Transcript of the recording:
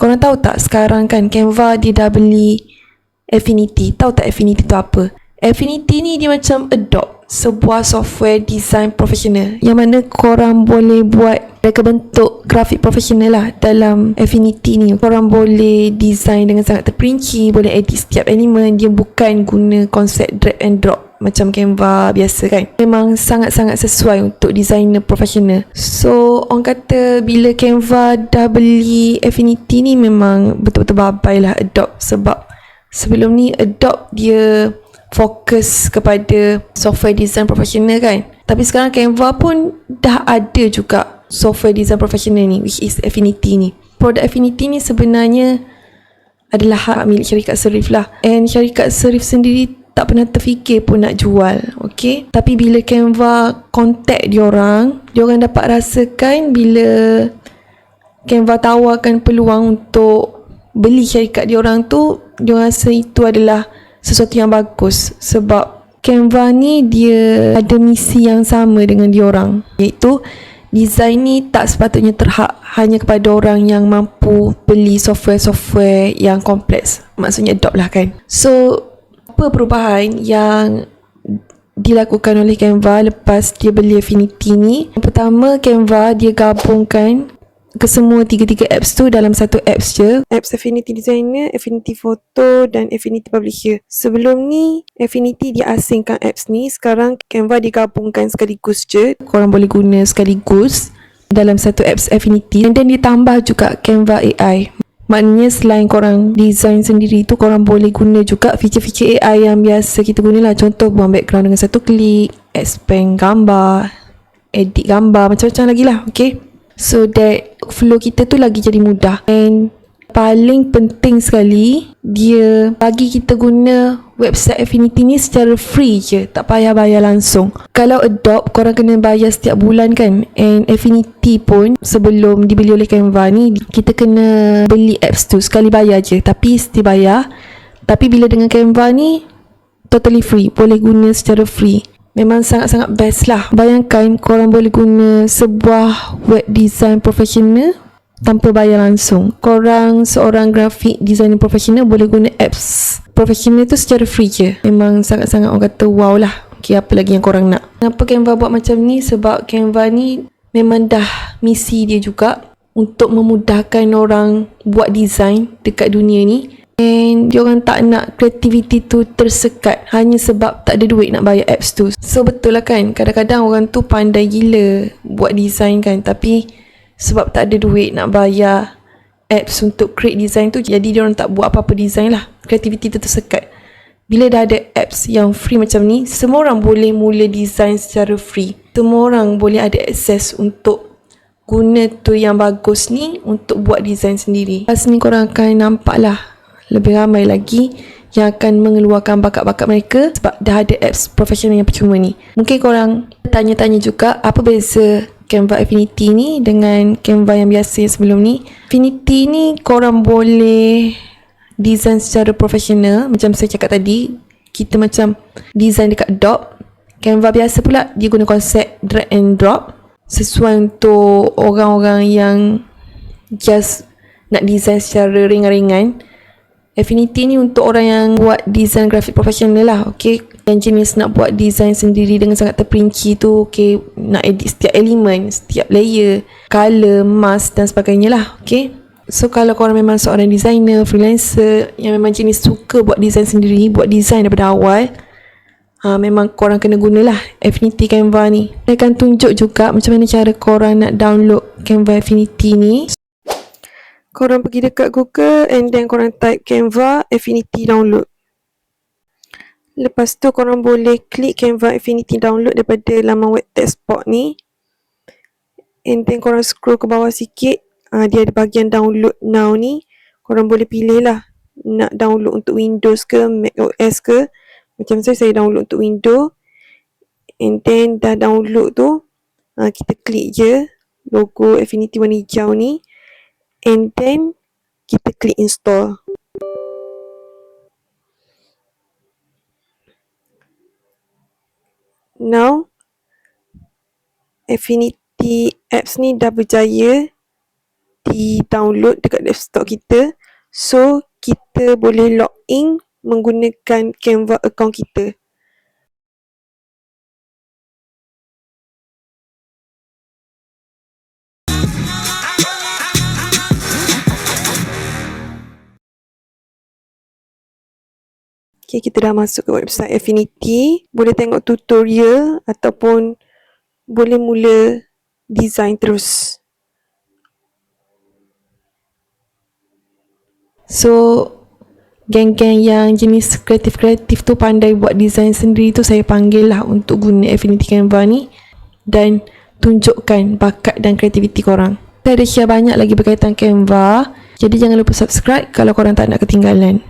Korang tahu tak sekarang kan Canva dia dah beli Affinity. Tahu tak Affinity tu apa? Affinity ni dia macam Adobe, sebuah software design profesional yang mana korang boleh buat mereka bentuk grafik profesional lah dalam Affinity ni. Korang boleh design dengan sangat terperinci, boleh edit setiap elemen. Dia bukan guna konsep drag and drop macam Canva biasa kan. Memang sangat-sangat sesuai untuk designer profesional. So orang kata bila Canva dah beli Affinity ni memang betul-betul babai lah Adobe. Sebab sebelum ni Adobe dia fokus kepada software design profesional kan. Tapi sekarang Canva pun dah ada juga software design profesional ni, which is Affinity ni. Produk Affinity ni sebenarnya adalah hak milik syarikat Serif lah. And syarikat Serif sendiri tak pernah terfikir pun nak jual, okay? Tapi bila Canva contact diorang dapat rasakan bila Canva tawarkan peluang untuk beli syarikat diorang tu, diorang rasa itu adalah sesuatu yang bagus. Sebab Canva ni dia ada misi yang sama dengan diorang, iaitu design ni tak sepatutnya terhad hanya kepada orang yang mampu beli software-software yang kompleks, maksudnya Adobe lah kan. So apa perubahan yang dilakukan oleh Canva lepas dia beli Affinity ni? Yang pertama, Canva dia gabungkan kesemua tiga-tiga apps tu dalam satu apps je. Apps Affinity Designer, Affinity Photo dan Affinity Publisher. Sebelum ni Affinity dia asingkan apps ni, sekarang Canva digabungkan sekaligus je. Korang boleh guna sekaligus dalam satu apps Affinity. And then ditambah juga Canva AI. Maknanya selain korang design sendiri tu, korang boleh guna juga feature-feature AI yang biasa kita guna lah. Contoh buang background dengan satu klik, expand gambar, edit gambar, macam-macam lagi lah, okay? So that flow kita tu lagi jadi mudah. And paling penting sekali, dia bagi kita guna website Affinity ni secara free je, tak payah bayar langsung. Kalau Adobe korang kena bayar setiap bulan kan, and Affinity pun sebelum dibeli oleh Canva ni kita kena beli apps tu sekali bayar je, tapi mesti bayar. Tapi bila dengan Canva ni totally free, boleh guna secara free. Memang sangat-sangat best lah. Bayangkan korang boleh guna sebuah web design profesional tanpa bayar langsung. Korang seorang graphic designer profesional boleh guna apps profesional tu secara free je. Memang sangat-sangat orang kata wow lah. Okay, apa lagi yang korang nak? Kenapa Canva buat macam ni? Sebab Canva ni memang dah misi dia juga untuk memudahkan orang buat design dekat dunia ni. And diorang tak nak kreativiti tu tersekat hanya sebab tak ada duit nak bayar apps tu. So betul lah kan, kadang-kadang orang tu pandai gila buat design kan, tapi sebab tak ada duit nak bayar apps untuk create design tu, jadi diorang tak buat apa-apa design lah. Kreativiti tu tersekat. Bila dah ada apps yang free macam ni, semua orang boleh mula design secara free. Semua orang boleh ada akses untuk guna tu yang bagus ni untuk buat design sendiri. Lepas ni korang akan nampak lah lebih ramai lagi yang akan mengeluarkan bakat-bakat mereka sebab dah ada apps profesional yang percuma ni. Mungkin korang tanya-tanya juga apa beza Canva Affinity ni dengan Canva yang biasa yang sebelum ni. Affinity ni korang boleh design secara profesional. Macam saya cakap tadi, kita macam design dekat Adobe. Canva biasa pula dia guna konsep drag and drop, sesuai untuk orang-orang yang just nak design secara ringan-ringan. Affinity ni untuk orang yang buat design grafik profesional lah, okay? Yang jenis nak buat design sendiri dengan sangat terperinci tu, okay? Nak edit setiap elemen, setiap layer, color, mask dan sebagainya lah, okay? So kalau korang memang seorang designer, freelancer yang memang jenis suka buat design sendiri, buat design daripada awal, memang korang kena gunalah Affinity Canva ni. Saya akan tunjuk juga macam mana cara korang nak download Canva Affinity ni. Korang pergi dekat Google and then korang type Canva Affinity download. Lepas tu korang boleh klik Canva Affinity download daripada laman web textbox ni. And then korang scroll ke bawah sikit, dia ada bahagian download now ni. Korang boleh pilih lah nak download untuk Windows ke Mac OS ke. Macam saya download untuk Windows. And then dah download tu, kita klik je logo Affinity warna hijau ni. And then kita klik install. Now Affinity apps ni dah berjaya di-download dekat desktop kita. So, kita boleh log in menggunakan Canva account kita. Okay, kita dah masuk ke website Affinity. Boleh tengok tutorial ataupun boleh mula design terus. So, geng-geng yang jenis kreatif-kreatif tu pandai buat design sendiri tu, saya panggil lah untuk guna Affinity Canva ni dan tunjukkan bakat dan kreativiti korang. Saya ada share banyak lagi berkaitan Canva, jadi jangan lupa subscribe kalau korang tak nak ketinggalan.